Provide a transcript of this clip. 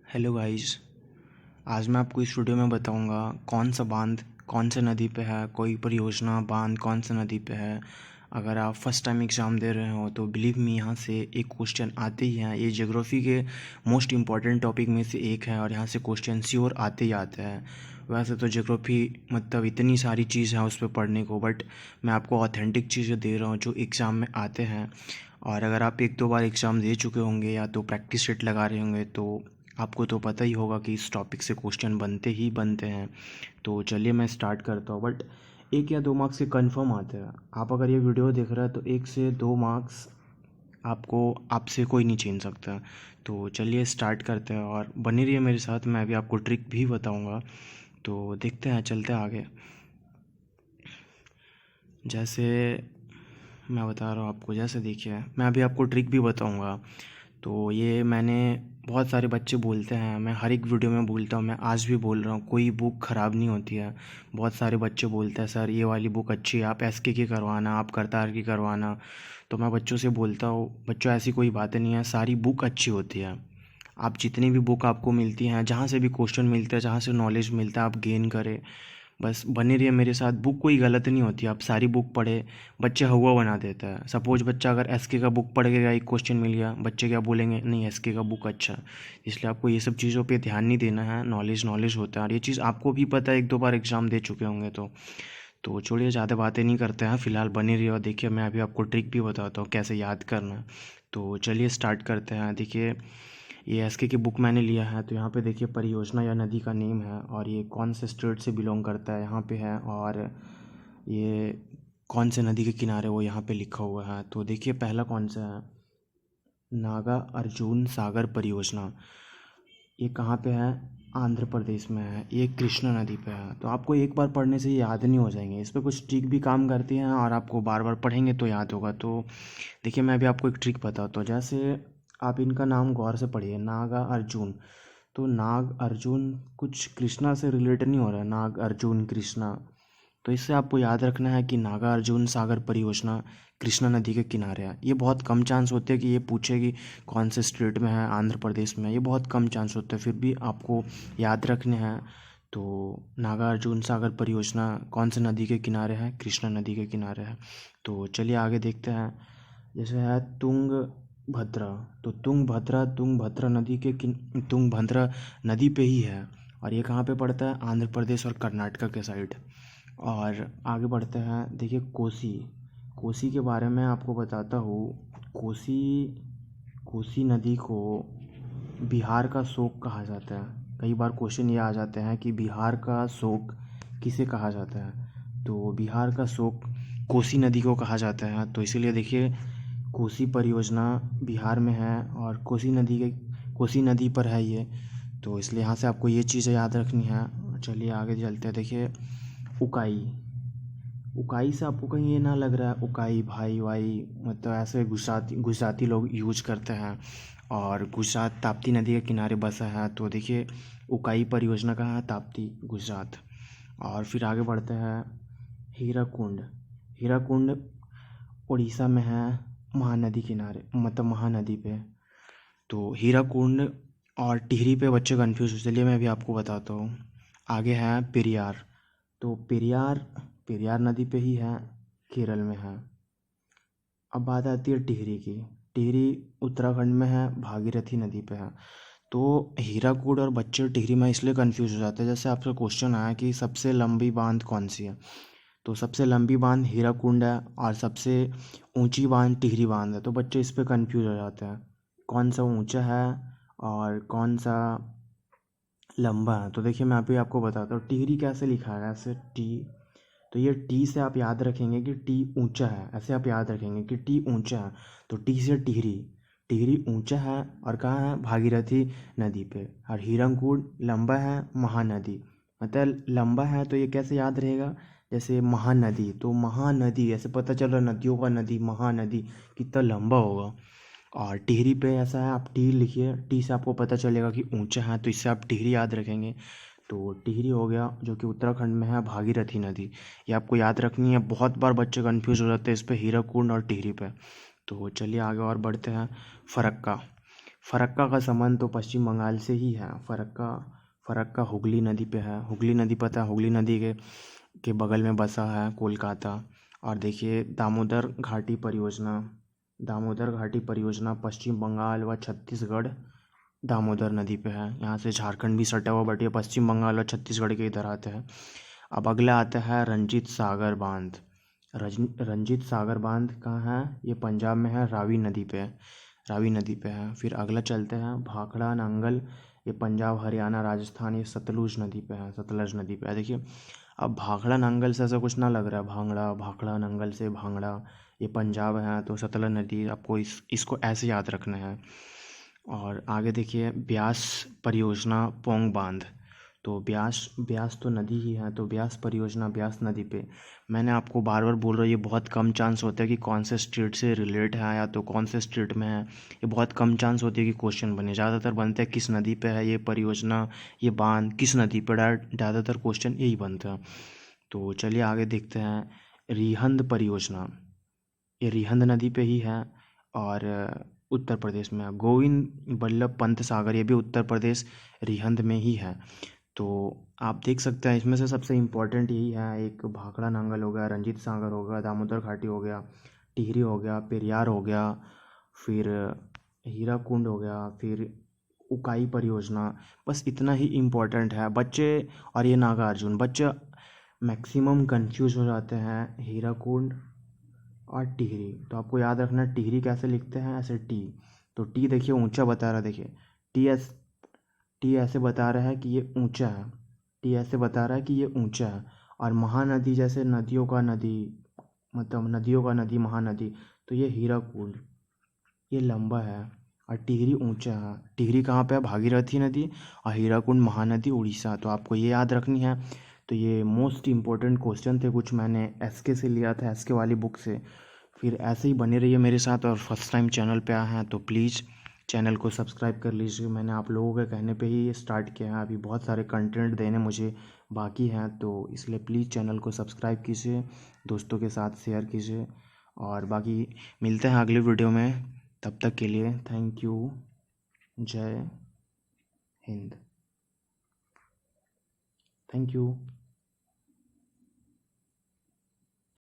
Hello guys. आज मैं आपको इस वीडियो में बताऊंगा कौन सा बांध कौन से नदी पे है, कोई परियोजना बांध कौन सा नदी पे है। अगर आप फर्स्ट टाइम एग्ज़ाम दे रहे हो तो बिलीव मी, यहाँ से एक क्वेश्चन आते ही हैं। ये ज्योग्राफी के मोस्ट इम्पॉर्टेंट टॉपिक में से एक है और यहाँ से क्वेश्चन श्योर आते ही आते हैं। वैसे तो ज्योग्राफी मतलब इतनी सारी चीज़ है उस पर पढ़ने को, बट मैं आपको ऑथेंटिक चीज़ें दे रहा हूँ जो एग्ज़ाम में आते हैं। और अगर आप एक दो बार एग्ज़ाम दे चुके होंगे या तो प्रैक्टिस सेट लगा रहे होंगे तो आपको तो पता ही होगा कि इस टॉपिक से क्वेश्चन बनते ही बनते हैं। तो चलिए मैं स्टार्ट करता हूँ, बट 1 या 2 मार्क्स के कंफर्म आते हैं। आप अगर ये वीडियो देख रहे हैं तो 1 से 2 मार्क्स आपको आपसे कोई नहीं छीन सकता। तो चलिए स्टार्ट करते हैं और बनी रहिए मेरे साथ, मैं अभी आपको ट्रिक भी बताऊँगा। तो देखते हैं, चलते हैं आगे। जैसे मैं बता रहा हूँ आपको, जैसे देखिए मैं अभी आपको ट्रिक भी बताऊँगा। तो ये मैंने बहुत सारे बच्चे बोलते हैं, मैं हर एक वीडियो में बोलता हूँ, मैं आज भी बोल रहा हूँ, कोई बुक ख़राब नहीं होती है। बहुत सारे बच्चे बोलते हैं सर ये वाली बुक अच्छी है, आप एसके की करवाना, आप करतार की करवाना। तो मैं बच्चों से बोलता हूँ बच्चों ऐसी कोई बात नहीं है, सारी बुक अच्छी होती है। आप जितनी भी बुक आपको मिलती हैं, जहाँ से भी क्वेश्चन मिलते हैं, जहाँ से नॉलेज मिलता है, आप गेन करें। बस बने रहिए मेरे साथ, बुक कोई गलत नहीं होती। आप सारी बुक पढ़े, बच्चे हवा बना देता है। सपोज बच्चा अगर एसके का बुक पढ़ गया, एक क्वेश्चन मिल गया, बच्चे क्या बोलेंगे, नहीं एसके का बुक अच्छा है। इसलिए आपको ये सब चीज़ों पे ध्यान नहीं देना है। नॉलेज नॉलेज होता है और ये चीज़ आपको भी पता है, एक दो बार एग्ज़ाम दे चुके होंगे। तो छोड़िए, ज़्यादा बातें नहीं करते हैं, फ़िलहाल बने रहिए और देखिए मैं अभी आपको ट्रिक भी बताता हूँ कैसे याद करना है। तो चलिए स्टार्ट करते हैं। देखिए ये एसके की बुक मैंने लिया है, तो यहाँ पे देखिए परियोजना या नदी का नेम है और ये कौन से स्टेट से बिलोंग करता है यहाँ पे है, और ये कौन से नदी के किनारे वो यहाँ पे लिखा हुआ है। तो देखिए पहला कौन सा है, नागा अर्जुन सागर परियोजना। ये कहाँ पे है, आंध्र प्रदेश में है, ये कृष्णा नदी पे है। तो आपको एक बार पढ़ने से ये याद नहीं हो जाएंगे, इस पर कुछ ट्रिक भी काम करती हैं और आपको बार बार पढ़ेंगे तो याद होगा। तो देखिए मैं अभी आपको एक ट्रिक बताता हूँ। जैसे आप इनका नाम गौर से पढ़िए, नागा अर्जुन। तो नाग अर्जुन कुछ कृष्णा से रिलेटेड नहीं हो रहा है, नाग अर्जुन कृष्णा। तो इससे आपको याद रखना है कि नागा अर्जुन सागर परियोजना कृष्णा नदी के किनारे है। ये बहुत कम चांस होते हैं कि ये पूछे कि कौन से स्टेट में है, आंध्र प्रदेश में है, ये बहुत कम चांस होते हैं, फिर भी आपको याद रखने हैं। तो नागा अर्जुन सागर परियोजना कौन से नदी के किनारे है, कृष्णा नदी के किनारे है। तो चलिए आगे देखते हैं। जैसे है तुंगभद्रा, तो तुंगभद्रा नदी के तुंगभद्रा नदी पे ही है और ये कहाँ पे पड़ता है, आंध्र प्रदेश और कर्नाटका के साइड। और आगे बढ़ते हैं। देखिए कोसी, कोसी के बारे में आपको बताता हूँ। कोसी कोसी नदी को बिहार का शोक कहा जाता है। कई बार क्वेश्चन ये आ जाते हैं कि बिहार का शोक किसे कहा जाता है। तो बिहार का शोक कोसी नदी को कहा जाता है। तो इसीलिए देखिए कोसी परियोजना बिहार में है और कोसी नदी पर है ये। तो इसलिए यहाँ से आपको ये चीज़ें याद रखनी है। चलिए आगे चलते हैं। देखिए उकाई, उकाई से आपको कहीं ये ना लग रहा है उकाई भाई वाई, मतलब ऐसे गुजराती लोग यूज करते हैं और गुजरात ताप्ती नदी के किनारे बसा है। तो देखिए उकाई परियोजना कहाँ है, ताप्ती गुजरात। और फिर आगे बढ़ते हैं। हीराकुंड, हीराकुंड उड़ीसा में है, महानदी किनारे, मतलब महानदी पे। तो हीराकुंड और टिहरी पे बच्चे कन्फ्यूज हो, चलिए मैं अभी आपको बताता हूँ। आगे है पेरियार, तो पेरियार पेरियार नदी पे ही है, केरल में है। अब बात आती है टिहरी की, टिहरी उत्तराखंड में है, भागीरथी नदी पे है। तो हीराकुड और बच्चे टिहरी में इसलिए कंफ्यूज हो जाते हैं, जैसे आपसे क्वेश्चन आया कि सबसे लंबी बांध कौन सी है। तो सबसे लंबी बांध हीराकुंड है और सबसे ऊंची बांध टिहरी बांध है। तो बच्चे इस पे कंफ्यूज हो जाते हैं कौन सा ऊंचा है और कौन सा लंबा है। तो देखिए मैं अभी आपको बताता हूँ टिहरी कैसे लिखा है, ऐसे टी। तो ये टी से आप याद रखेंगे कि टी ऊंचा है, ऐसे आप याद रखेंगे कि टी ऊंचा है। तो टी से टिहरी, टिहरी ऊंचा है और कहाँ है, भागीरथी नदी पे। और हीराकुंड लंबा है, महानदी, मतलब लंबा है। तो ये कैसे याद रहेगा, जैसे महानदी, तो महानदी ऐसे पता चल रहा है नदियों का नदी, महानदी कितना लंबा होगा। और टिहरी पे ऐसा है, आप टी लिखिए, टी से आपको पता चलेगा कि ऊंचा है, तो इससे आप टिहरी याद रखेंगे। तो टिहरी हो गया जो कि उत्तराखंड में है, भागीरथी नदी, ये आपको याद रखनी है। बहुत बार बच्चे कंफ्यूज हो जाते हैं इस पे, हीराकुंड और टिहरी पे। तो चलिए आगे और बढ़ते हैं। फरक्का, फरक्का का संबंध तो पश्चिम बंगाल से ही है। फरक्का हुगली नदी पे है। हुगली नदी पता है, हुगली नदी के बगल में बसा है कोलकाता। और देखिए दामोदर घाटी परियोजना पश्चिम बंगाल व छत्तीसगढ़ दामोदर नदी पे है। यहाँ से झारखंड भी सटा हुआ, बट ये पश्चिम बंगाल और छत्तीसगढ़ के इधर आता है। अब अगला आता है रंजीत सागर बांध। रंजीत सागर बांध कहाँ है? ये पंजाब में है, रावी नदी पे है। फिर अगला चलते हैं भाखड़ा नांगल। ये पंजाब हरियाणा राजस्थान, ये सतलुज नदी पे है। देखिए, अब भाखड़ा नांगल से ऐसा कुछ ना लग रहा है, भाखड़ा नांगल से भांगड़ा, ये पंजाब है, तो सतलज नदी आपको इसको ऐसे याद रखना है। और आगे देखिए ब्यास परियोजना पोंग बांध। तो ब्यास तो नदी ही है, तो ब्यास परियोजना ब्यास नदी पे। मैंने आपको बार बार बोल रहा हूँ, ये बहुत कम चांस होता है कि कौन से स्टेट से रिलेट है या तो कौन से स्टेट में है। ये बहुत कम चांस होती है कि क्वेश्चन बने। ज़्यादातर बनता है किस नदी पे है ये परियोजना, ये बांध किस नदी पर। ज़्यादातर क्वेश्चन यही बनता है। तो चलिए आगे देखते हैं रिहंद परियोजना। ये रिहंद नदी पे ही है और उत्तर प्रदेश में है। गोविंद बल्लभ पंत सागर, ये भी उत्तर प्रदेश रिहंद में ही है। तो आप देख सकते हैं इसमें से सबसे इम्पोर्टेंट यही है, एक भाखड़ा नांगल हो गया, रंजीत सागर हो गया, दामोदर घाटी हो गया, टिहरी हो गया, पेरियार हो गया, फिर हीराकुंड हो गया, फिर उकाई परियोजना। बस इतना ही इम्पोर्टेंट है बच्चे। और ये नागार्जुन, बच्चे मैक्सिमम कंफ्यूज हो जाते हैं हीराकुंड और टिहरी। तो आपको याद रखना है टिहरी कैसे लिखते हैं, ऐसे टी। तो टी देखिए ऊंचा बता रहा है, देखिए टी ऐसे बता रहा है कि ये ऊंचा है। टी ऐसे बता रहा है कि ये ऊंचा है। और महानदी जैसे नदियों का नदी, मतलब नदियों का नदी महानदी, तो ये हीराकुंड ये लंबा है और टिहरी ऊंचा है। टिहरी कहाँ पे है? भागीरथी नदी। और हीराकुंड महानदी उड़ीसा। तो आपको ये याद रखनी है। तो ये मोस्ट इम्पोर्टेंट क्वेश्चन थे, कुछ मैंने एसके से लिया था, एसके वाली बुक से। फिर ऐसे ही बने रहिए मेरे साथ। और फर्स्ट टाइम चैनल पे आए हैं तो प्लीज़ चैनल को सब्सक्राइब कर लीजिए। मैंने आप लोगों के कहने पे ही ये स्टार्ट किया है। अभी बहुत सारे कंटेंट देने मुझे बाकी हैं, तो इसलिए प्लीज़ चैनल को सब्सक्राइब कीजिए, दोस्तों के साथ शेयर कीजिए। और बाकी मिलते हैं अगले वीडियो में। तब तक के लिए थैंक यू। जय हिंद। Thank you.